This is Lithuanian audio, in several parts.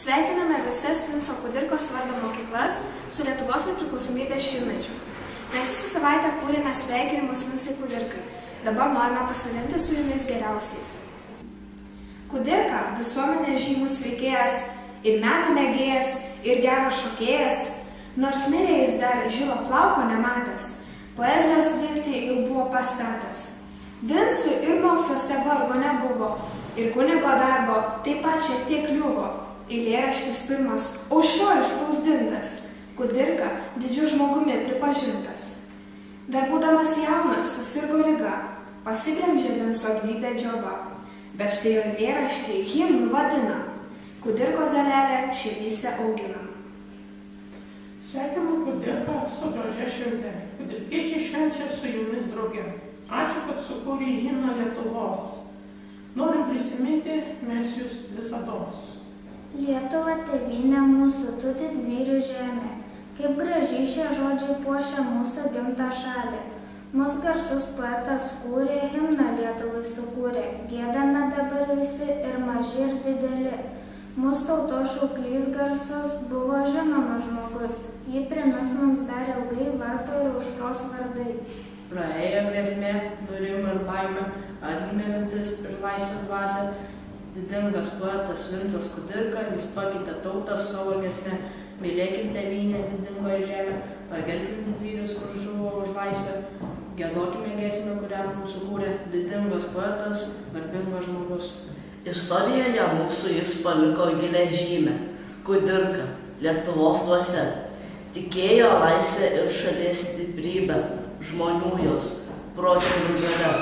Sveikiname visas Vinco Kudirkos vardo mokyklas su Lietuvos nepriklausomybės šimtmečiu. Mes visą savaitę kūrėme sveikinimus Vincai Kudirkai. Dabar norime pasidalinti su jumis geriausiais. Kudirka visuomenės žymus veikėjas ir meno mėgėjas ir geras šokėjas, nors mirė jis dar žilo plauko nematęs, poezijos viltį jau buvo pastatęs. Vincui ir moksluose vargo nebuvo, ir kunigo darbo taip pat šiek tiek kliuvo. Eilėraštis pirmas Aušroj spausdintas, Kudirka didžiu žmogumi pripažintas. Dar būdamas jaunas susirgo liga, pasiglemžė Vinco gyvybę džiova, bet štai jo eilėraštį himnu vadina, Kudirkos dalelę širdyse augina. Sveikinu Kudirką su gražia švente, kudirkiečiai švenčia su jumis drauge. Ačiū, kad sukūrė himną Lietuvos. Norim prisiminti mes jūs visados. Lietuva tėvynė mūsų, tu didvyrių žemė, kaip gražiai šie žodžiai puošia mūsų gimtą šalį. Mūsų garsus poetas kūrė, himną Lietuvai sukūrė, giedame dabar visi ir maži ir dideli. Mūsų tautos šauklys garsus buvo žinomas žmogus, jį primins mums dar ilgai varpo ir aušros vardai. Praėjo grėsmė, nurimo ir baimė, atgimė viltis ir laisvė dvasia. Didingas poetas Vincas Kudirka, jis pakeitė tautą savo giesmę. Mylėkim tėvynę didingoje žemę, pagerbkim didvyrius, kur žuvo už laisvę. Giedokime giesmę, kurią mums sukūrė didingas poetas, garbingas žmogus. Istorijoje mūsų jis paliko gilią žymę. Kudirka, Lietuvos dvasia. Tikėjo laisvę ir šalies stiprybę, žmonių jos, protėvių galia.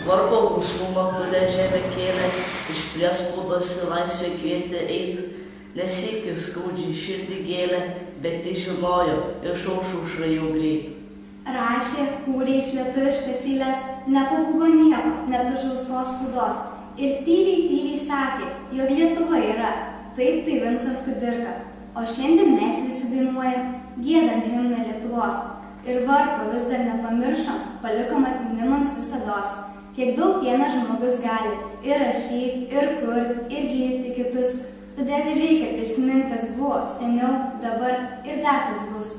Varpo bausmumą tulę žemę kėlė, iš priespaudos į laisvę kvietė eit, nesykį skaudžiai širdį gėlė, bet jis žinojo, išauš aušra jau greit. Rašė, kūrė jis lietuviškas eiles, nepabūgo nieko, net užaustos spaudos. Ir tyliai sakė, jog Lietuva yra, taip tai Vincas Kudirka. O šiandien mes visi dainuojam, giedam himną Lietuvos. Ir varpo vis dar nepamiršom, palikom atminimams visados. Kiek daug vienas žmogus gali ir rašyti, ir kurti, ir gydyti kitus. Todėl ir reikia prisiminti, kas buvo seniau, dabar ir dar kas bus.